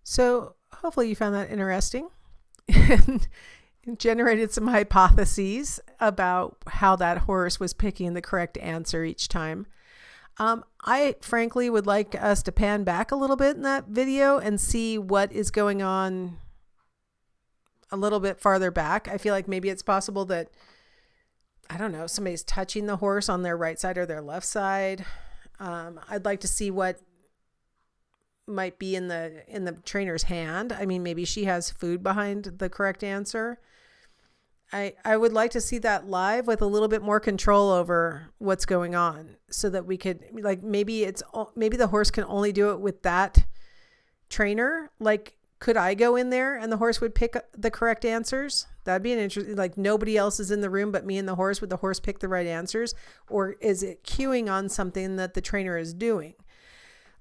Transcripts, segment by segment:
So hopefully you found that interesting and generated some hypotheses about how that horse was picking the correct answer each time. I frankly would like us to pan back a little bit in that video and see what is going on a little bit farther back. I feel like maybe it's possible that, I don't know, somebody's touching the horse on their right side or their left side. I'd like to see what might be in the trainer's hand. I mean, maybe she has food behind the correct answer. I would like to see that live with a little bit more control over what's going on, so that we could, like, maybe the horse can only do it with that trainer. Like, could I go in there and the horse would pick the correct answers? That'd be an interesting, like, nobody else is in the room but me and the horse. Would the horse pick the right answers? Or is it cueing on something that the trainer is doing?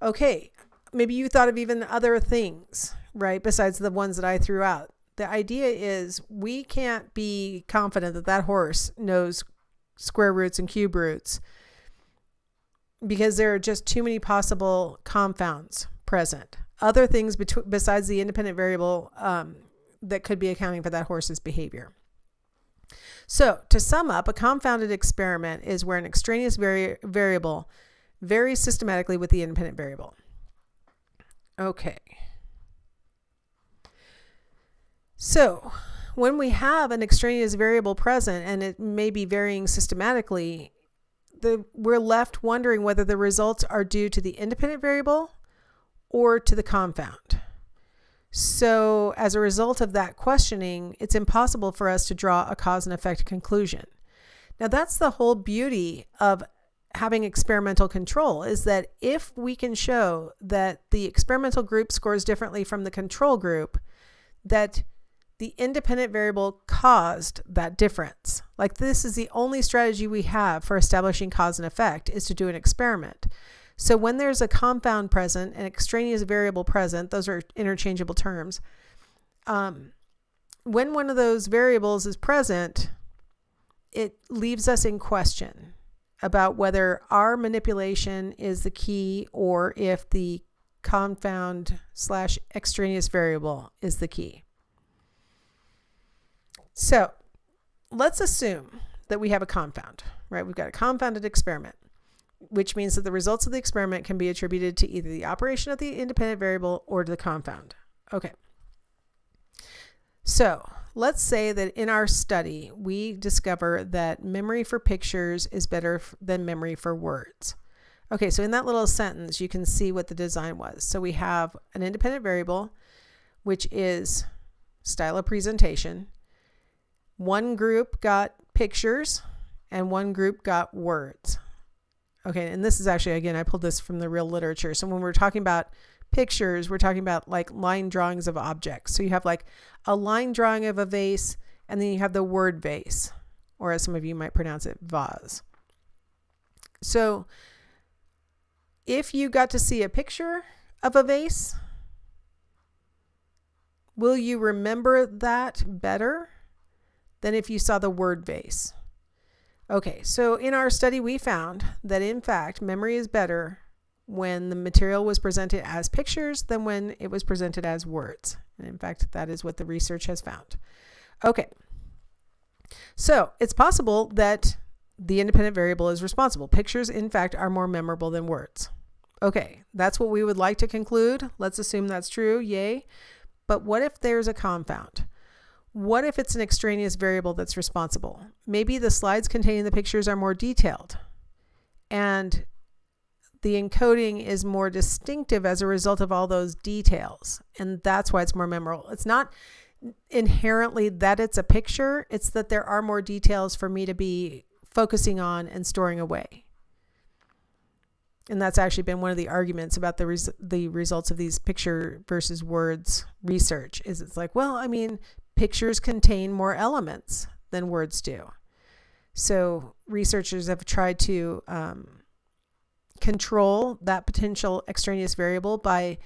Okay, maybe you thought of even other things, right, besides the ones that I threw out. The idea is we can't be confident that that horse knows square roots and cube roots, because there are just too many possible confounds present. Other things besides the independent variable that could be accounting for that horse's behavior. So to sum up, a confounded experiment is where an extraneous variable varies systematically with the independent variable. Okay. So when we have an extraneous variable present and it may be varying systematically, we're left wondering whether the results are due to the independent variable or to the confound. So as a result of that questioning, it's impossible for us to draw a cause and effect conclusion. Now that's the whole beauty of having experimental control, is that if we can show that the experimental group scores differently from the control group, that the independent variable caused that difference. Like, this is the only strategy we have for establishing cause and effect, is to do an experiment. So when there's a confound present, an extraneous variable present, those are interchangeable terms. When one of those variables is present, it leaves us in question about whether our manipulation is the key or if the confound/extraneous variable is the key. So let's assume that we have a confound, right? We've got a confounded experiment, which means that the results of the experiment can be attributed to either the operation of the independent variable or to the confound. Okay. So let's say that in our study, we discover that memory for pictures is better than memory for words. Okay, so in that little sentence, you can see what the design was. So we have an independent variable, which is style of presentation. One group got pictures and one group got words. Okay, and this is actually, again, I pulled this from the real literature. So when we're talking about pictures, we're talking about like line drawings of objects. So you have like a line drawing of a vase, and then you have the word vase, or as some of you might pronounce it, vase. So if you got to see a picture of a vase, will you remember that better than if you saw the word vase? Okay, so in our study, we found that in fact, memory is better when the material was presented as pictures than when it was presented as words. And in fact, that is what the research has found. Okay, so it's possible that the independent variable is responsible. Pictures, in fact, are more memorable than words. Okay, that's what we would like to conclude. Let's assume that's true, yay. But what if there's a confound? What if it's an extraneous variable that's responsible? Maybe the slides containing the pictures are more detailed, and the encoding is more distinctive as a result of all those details. And that's why it's more memorable. It's not inherently that it's a picture. It's that there are more details for me to be focusing on and storing away. And that's actually been one of the arguments about the results of these picture versus words research, is it's like, well, I mean, pictures contain more elements than words do. So researchers have tried to control that potential extraneous variable by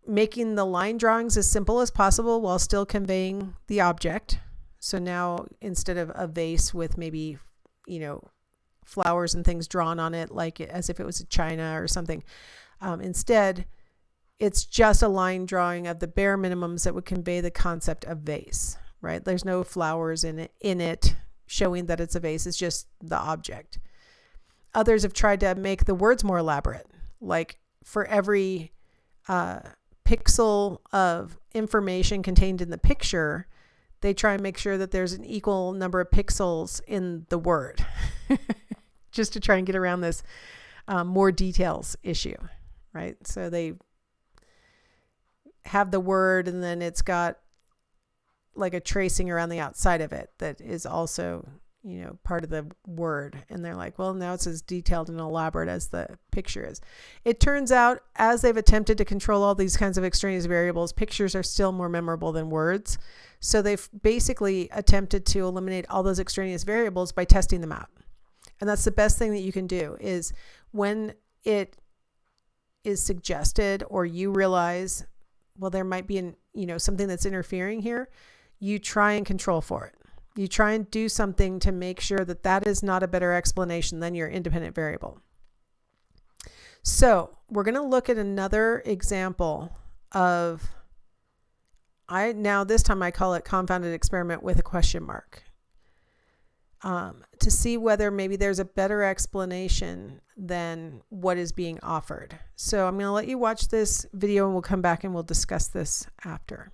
making the line drawings as simple as possible while still conveying the object. So now instead of a vase with maybe, flowers and things drawn on it, like as if it was a china or something, instead it's just a line drawing of the bare minimums that would convey the concept of vase, right? There's no flowers in it showing that it's a vase. It's just the object. Others have tried to make the words more elaborate, like for every pixel of information contained in the picture, they try and make sure that there's an equal number of pixels in the word, just to try and get around this more details issue, right? So they have the word and then it's got like a tracing around the outside of it that is also, part of the word. And they're like, well, now it's as detailed and elaborate as the picture is. It turns out, as they've attempted to control all these kinds of extraneous variables, pictures are still more memorable than words. So they've basically attempted to eliminate all those extraneous variables by testing them out. And that's the best thing that you can do, is when it is suggested or you realize, well, there might be something that's interfering here, you try and control for it. You try and do something to make sure that that is not a better explanation than your independent variable. So we're going to look at another example of, this time I call it confounded experiment with a question mark, to see whether maybe there's a better explanation than what is being offered. So I'm going to let you watch this video and we'll come back and we'll discuss this after.